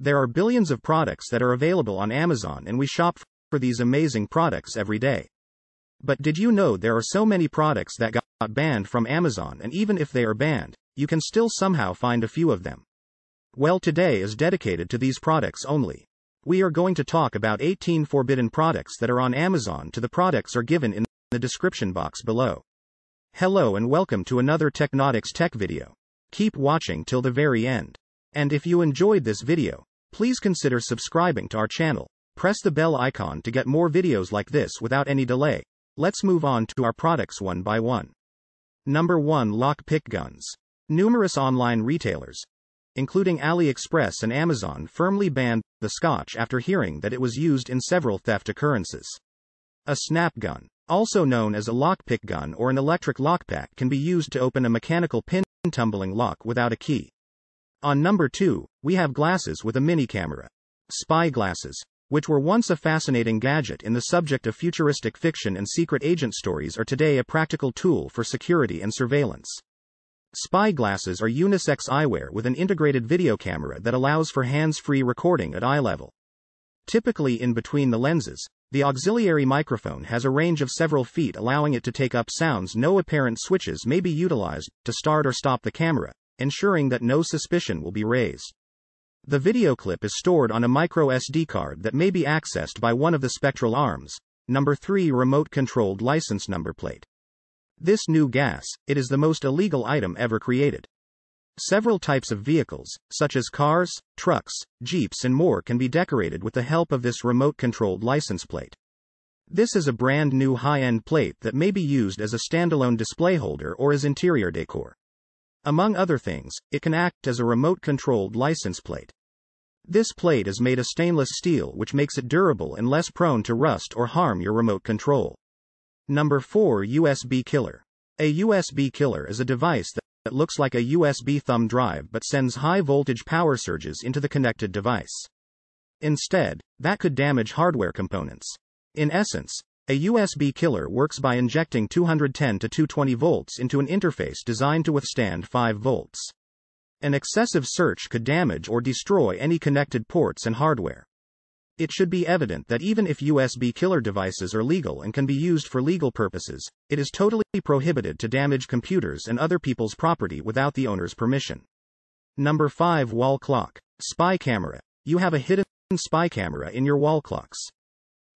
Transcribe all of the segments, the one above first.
There are billions of products that are available on Amazon, and we shop for these amazing products every day. But did you know there are so many products that got banned from Amazon, and even if they are banned, you can still somehow find a few of them? Well, today is dedicated to these products only. We are going to talk about 18 forbidden products that are on Amazon. The products are given in the description box below. Hello and welcome to another Technotics Tech video. Keep watching till the very end. And if you enjoyed this video, please consider subscribing to our channel. Press the bell icon to get more videos like this without any delay. Let's move on to our products one by one. Number 1. Lockpick guns. Numerous online retailers, including AliExpress and Amazon, firmly banned the Scotch after hearing that it was used in several theft occurrences. A snap gun, also known as a lockpick gun or an electric lockpick, can be used to open a mechanical pin tumbling lock without a key. On number 2, we have glasses with a mini camera. Spy glasses, which were once a fascinating gadget in the subject of futuristic fiction and secret agent stories, are today a practical tool for security and surveillance. Spy glasses are unisex eyewear with an integrated video camera that allows for hands-free recording at eye level. Typically in between the lenses, the auxiliary microphone has a range of several feet, allowing it to take up sounds. No apparent switches may be utilized to start or stop the camera, ensuring that no suspicion will be raised. The video clip is stored on a micro SD card that may be accessed by one of the spectral arms. Number 3. Remote-controlled license number plate. This new gas, it is the most illegal item ever created. Several types of vehicles, such as cars, trucks, jeeps and more, can be decorated with the help of this remote-controlled license plate. This is a brand new high-end plate that may be used as a standalone display holder or as interior decor. Among other things, it can act as a remote-controlled license plate. This plate is made of stainless steel, which makes it durable and less prone to rust or harm your remote control. Number 4. USB killer. A USB killer is a device that looks like a USB thumb drive but sends high-voltage power surges into the connected device. Instead, that could damage hardware components. In essence, a USB killer works by injecting 210 to 220 volts into an interface designed to withstand 5 volts. An excessive surge could damage or destroy any connected ports and hardware. It should be evident that even if USB killer devices are legal and can be used for legal purposes, it is totally prohibited to damage computers and other people's property without the owner's permission. Number 5. Wall clock. Spy camera. You have a hidden spy camera in your wall clocks.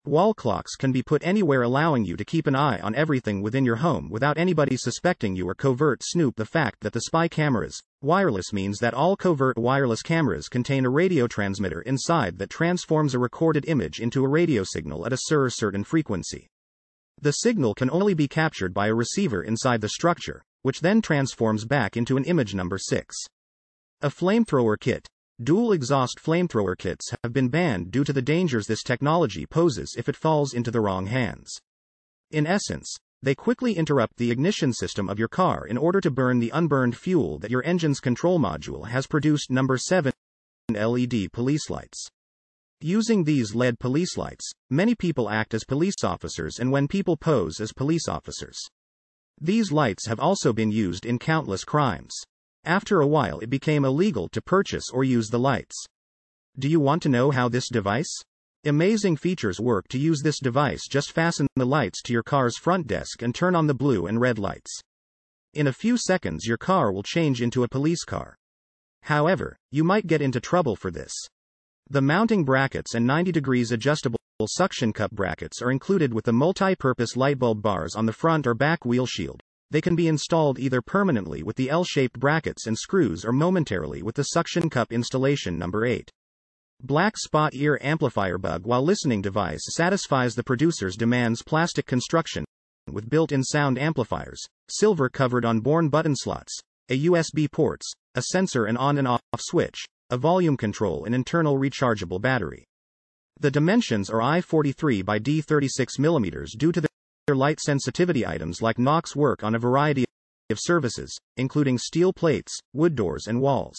Wall clocks can be put anywhere, allowing you to keep an eye on everything within your home without anybody suspecting you or covert snoop. The fact that the spy cameras wireless means that all covert wireless cameras contain a radio transmitter inside that transforms a recorded image into a radio signal at a certain frequency. The signal can only be captured by a receiver inside the structure, which then transforms back into an image. Number 6. A flamethrower kit. Dual exhaust flamethrower kits have been banned due to the dangers this technology poses if it falls into the wrong hands. In essence, they quickly interrupt the ignition system of your car in order to burn the unburned fuel that your engine's control module has produced. Number 7. LED police lights. Using these LED police lights, many people act as police officers, and when people pose as police officers, these lights have also been used in countless crimes. After a while, it became illegal to purchase or use the lights. Do you want to know how this device? Amazing features work to use this device. Just fasten the lights to your car's front desk and turn on the blue and red lights. In a few seconds, your car will change into a police car. However, you might get into trouble for this. The mounting brackets and 90 degrees adjustable suction cup brackets are included with the multi-purpose light bulb bars on the front or back wheel shield. They can be installed either permanently with the L-shaped brackets and screws or momentarily with the suction cup installation. Number 8. Black spot ear amplifier bug while listening device satisfies the producer's demands. Plastic construction with built-in sound amplifiers, silver covered on-board button slots, a USB ports, a sensor and on and off switch, a volume control and internal rechargeable battery. The dimensions are I43 by D36 mm. Due to their light sensitivity, items like Knox work on a variety of surfaces, including steel plates, wood doors and walls.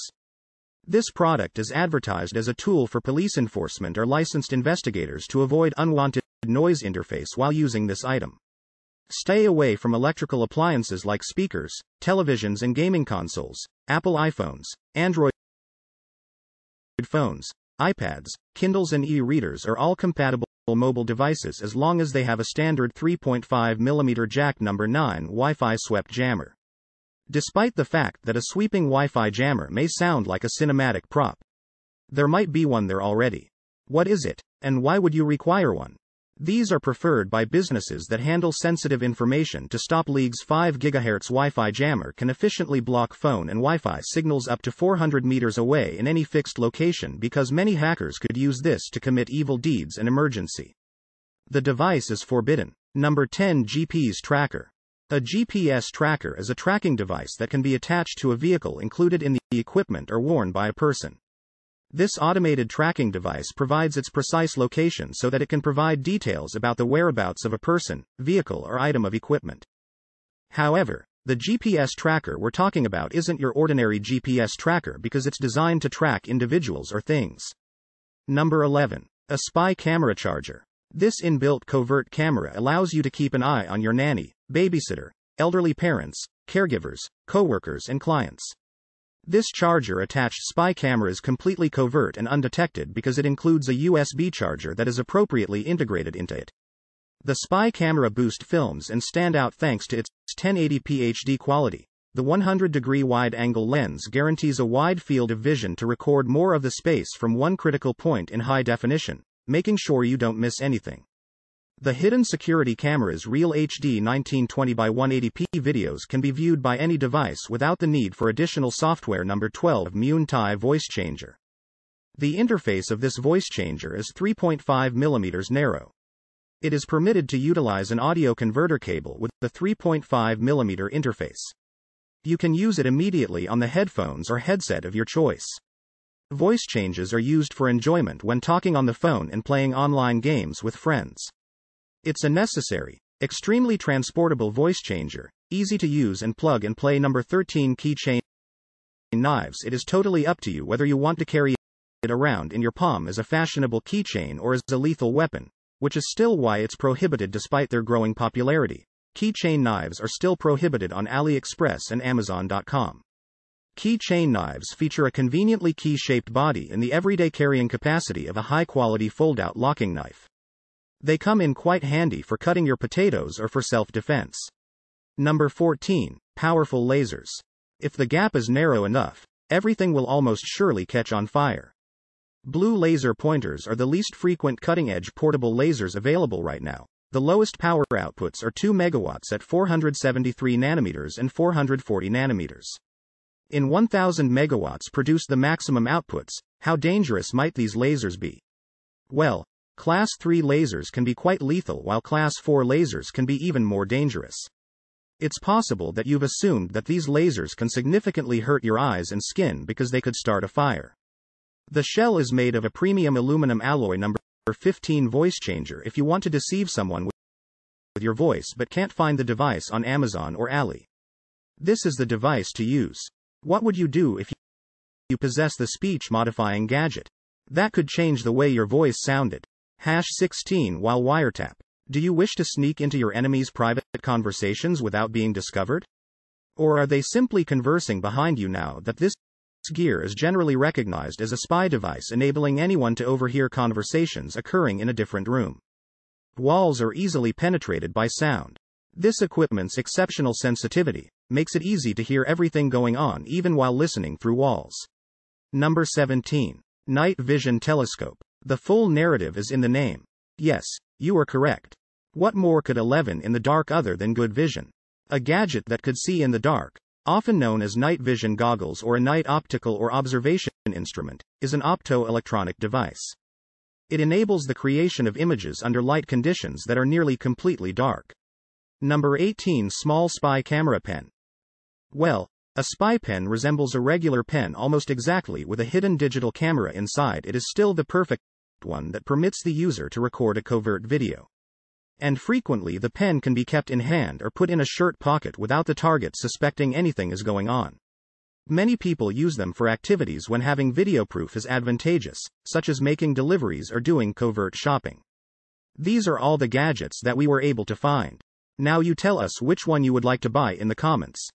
This product is advertised as a tool for police enforcement or licensed investigators to avoid unwanted noise interface while using this item. Stay away from electrical appliances like speakers, televisions and gaming consoles, Apple iPhones, Android phones, iPads, Kindles and e-readers are all compatible mobile devices as long as they have a standard 3.5mm jack number 9 Wi-Fi swept jammer. Despite the fact that a sweeping Wi-Fi jammer may sound like a cinematic prop, there might be one there already. What is it, and why would you require one? These are preferred by businesses that handle sensitive information to stop leaks. 5 GHz Wi-Fi jammer can efficiently block phone and Wi-Fi signals up to 400 meters away in any fixed location because many hackers could use this to commit evil deeds in emergency. The device is forbidden. Number 10. GPS tracker. A GPS tracker is a tracking device that can be attached to a vehicle included in the equipment or worn by a person. This automated tracking device provides its precise location so that it can provide details about the whereabouts of a person, vehicle or item of equipment. However, the GPS tracker we're talking about isn't your ordinary GPS tracker because it's designed to track individuals or things. Number 11. A spy camera charger. This inbuilt covert camera allows you to keep an eye on your nanny, babysitter, elderly parents, caregivers, coworkers and clients. This charger-attached spy camera is completely covert and undetected because it includes a USB charger that is appropriately integrated into it. The spy camera boosts films and stand out thanks to its 1080p HD quality. The 100-degree wide-angle lens guarantees a wide field of vision to record more of the space from one critical point in high definition, making sure you don't miss anything. The hidden security camera's real HD 1920x180p videos can be viewed by any device without the need for additional software. Number 12. Muon Tai voice changer. The interface of this voice changer is 3.5mm narrow. It is permitted to utilize an audio converter cable with the 3.5mm interface. You can use it immediately on the headphones or headset of your choice. Voice changes are used for enjoyment when talking on the phone and playing online games with friends. It's a necessary, extremely transportable voice changer, easy to use and plug and play. Number 13. Keychain knives. It is totally up to you whether you want to carry it around in your palm as a fashionable keychain or as a lethal weapon, which is still why it's prohibited despite their growing popularity. Keychain knives are still prohibited on AliExpress and Amazon.com. Keychain knives feature a conveniently key-shaped body and the everyday carrying capacity of a high-quality fold-out locking knife. They come in quite handy for cutting your potatoes or for self-defense. Number 14. Powerful lasers. If the gap is narrow enough, everything will almost surely catch on fire. Blue laser pointers are the least frequent cutting-edge portable lasers available right now. The lowest power outputs are 2 megawatts at 473 nanometers and 440 nanometers. In 1000 megawatts produce the maximum outputs. How dangerous might these lasers be? Well, Class 3 lasers can be quite lethal while Class 4 lasers can be even more dangerous. It's possible that you've assumed that these lasers can significantly hurt your eyes and skin because they could start a fire. The shell is made of a premium aluminum alloy. Number 15. Voice changer. If you want to deceive someone with your voice but can't find the device on Amazon or Ali, this is the device to use. What would you do if you possess the speech-modifying gadget? That could change the way your voice sounded. 16. While wiretap. Do you wish to sneak into your enemy's private conversations without being discovered? Or are they simply conversing behind you now that this gear is generally recognized as a spy device enabling anyone to overhear conversations occurring in a different room? Walls are easily penetrated by sound. This equipment's exceptional sensitivity makes it easy to hear everything going on even while listening through walls. Number 17. Night vision telescope. The full narrative is in the name. Yes, you are correct. What more could 11 in the dark other than good vision? A gadget that could see in the dark, often known as night vision goggles or a night optical or observation instrument, is an optoelectronic device. It enables the creation of images under light conditions that are nearly completely dark. Number 18. Small spy camera pen. Well, a spy pen resembles a regular pen almost exactly with a hidden digital camera inside. It is still the perfect one that permits the user to record a covert video. And frequently the pen can be kept in hand or put in a shirt pocket without the target suspecting anything is going on. Many people use them for activities when having video proof is advantageous, such as making deliveries or doing covert shopping. These are all the gadgets that we were able to find. Now you tell us which one you would like to buy in the comments.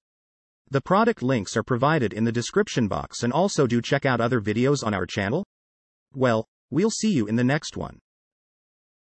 The product links are provided in the description box, and also do check out other videos on our channel. Well, we'll see you in the next one.